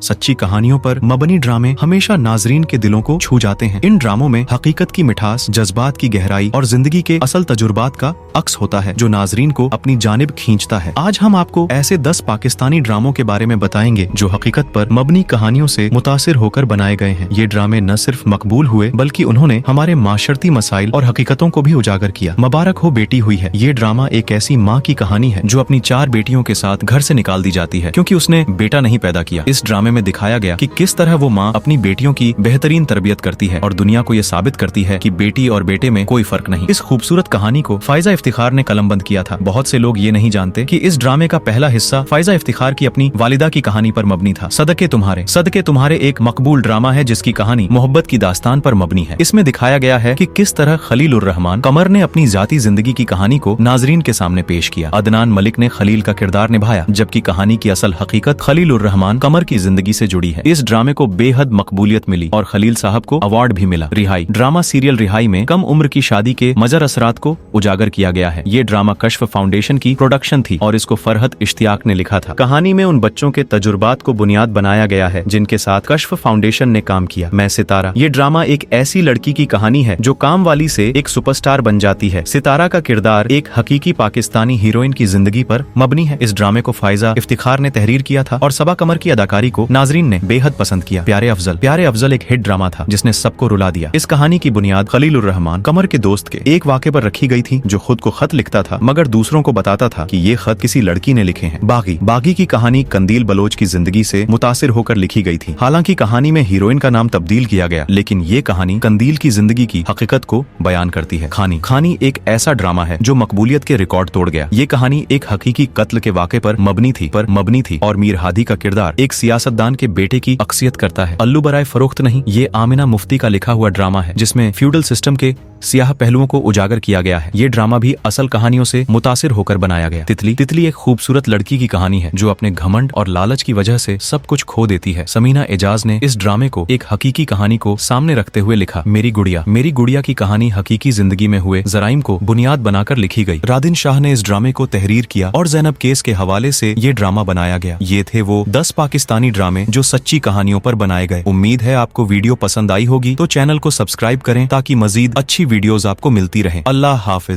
सच्ची कहानियों पर मबनी ड्रामे हमेशा नाजरीन के दिलों को छू जाते हैं। इन ड्रामों में हकीकत की मिठास, जज्बात की गहराई और जिंदगी के असल तजुर्बात का अक्स होता है जो नाजरीन को अपनी जानिब खींचता है। आज हम आपको ऐसे 10 पाकिस्तानी ड्रामों के बारे में बताएंगे जो हकीकत पर मबनी कहानियों से मुतासिर होकर बनाए गए हैं। ये ड्रामे न सिर्फ मकबूल हुए बल्कि उन्होंने हमारे माशरती मसाइल और हकीकतों को भी उजागर किया। मुबारक हो बेटी हुई है। ये ड्रामा एक ऐसी माँ की कहानी है जो अपनी 4 बेटियों के साथ घर से निकाल दी जाती है क्योंकि उसने बेटा नहीं पैदा किया। इस ड्रामे में दिखाया गया कि किस तरह वो माँ अपनी बेटियों की बेहतरीन तरबियत करती है और दुनिया को ये साबित करती है कि बेटी और बेटे में कोई फर्क नहीं। इस खूबसूरत कहानी को फायजा इफ्तिखार ने कलमबंद किया था। बहुत से लोग ये नहीं जानते कि इस ड्रामे का पहला हिस्सा फायजा इफ्तिखार की अपनी वालिदा की कहानी पर मबनी था। सदके तुम्हारे एक मकबूल ड्रामा है जिसकी कहानी मोहब्बत की दास्तान पर मबनी है। इसमें दिखाया गया है कि किस तरह खलील उर रहमान कमर ने अपनी जाती जिंदगी की कहानी को नाजरीन के सामने पेश किया। अदनान मलिक ने खलील का किरदार निभाया जबकि कहानी की असल हकीकत खलील उर रहमान कमर की जिंदगी से जुड़ी है। इस ड्रामे को बेहद मकबूलियत मिली और खलील साहब को अवार्ड भी मिला। रिहाई ड्रामा सीरियल रिहाई में कम उम्र की शादी के मजर असरात को उजागर किया गया है। ये ड्रामा कश्फ फाउंडेशन की प्रोडक्शन थी और इसको फरहत इश्तियाक ने लिखा था। कहानी में उन बच्चों के तजुर्बात को बुनियाद बनाया गया है जिनके साथ कश्फ फाउंडेशन ने काम किया। मैं सितारा ये ड्रामा एक ऐसी लड़की की कहानी है जो काम वाली से एक सुपरस्टार बन जाती है। सितारा का किरदार एक हकीकी पाकिस्तानी हीरोइन की जिंदगी पर मबनी है। इस ड्रामे को फायजा इफ्तिखार ने तहरीर किया था और सबा कमर की अदाकारी को नाजरीन ने बेहद पसंद किया। प्यारे अफजल एक हिट ड्रामा था जिसने सबको रुला दिया। इस कहानी की बुनियाद खलील उर रहमान कमर के दोस्त के एक वाक़े पर रखी गई थी जो खुद को खत लिखता था मगर दूसरों को बताता था कि ये खत किसी लड़की ने लिखे हैं। बागी की कहानी कंदील बलोच की जिंदगी से मुतासिर होकर लिखी गई थी। हालांकि कहानी में हीरोइन का नाम तब्दील किया गया लेकिन ये कहानी कंदील की जिंदगी की हकीकत को बयान करती है। खानी एक ऐसा ड्रामा है जो मकबूलियत के रिकॉर्ड तोड़ गया। ये कहानी एक हकीकी कत्ल के वाक़े पर मबनी थी और मीर हादी का किरदार एक सियासतदान के बेटे की अक्सियत करता है। अल्लू बराए फरोख्त नहीं, ये आमिना मुफ्ती का लिखा हुआ ड्रामा है जिसमें फ्यूडल सिस्टम के सियाह पहलुओं को उजागर किया गया है। ये ड्रामा भी असल कहानियों से मुतासिर होकर बनाया गया। तितली एक खूबसूरत लड़की की कहानी है जो अपने घमंड और लालच की वजह से सब कुछ खो देती है। समीना एजाज ने इस ड्रामे को एक हकीकी कहानी को सामने रखते हुए लिखा। मेरी गुड़िया की कहानी हकीकी जिंदगी में हुए जराइम को बुनियाद बनाकर लिखी गई। रादिन शाह ने इस ड्रामे को तहरीर किया और जैनब केस के हवाले से ये ड्रामा बनाया गया। ये थे वो 10 पाकिस्तानी ड्रामे जो सच्ची कहानियों पर बनाए गए। उम्मीद है आपको वीडियो पसंद आई होगी तो चैनल को सब्सक्राइब करें ताकि मजीद अच्छी वीडियोस आपको मिलती रहें। अल्लाह हाफिज।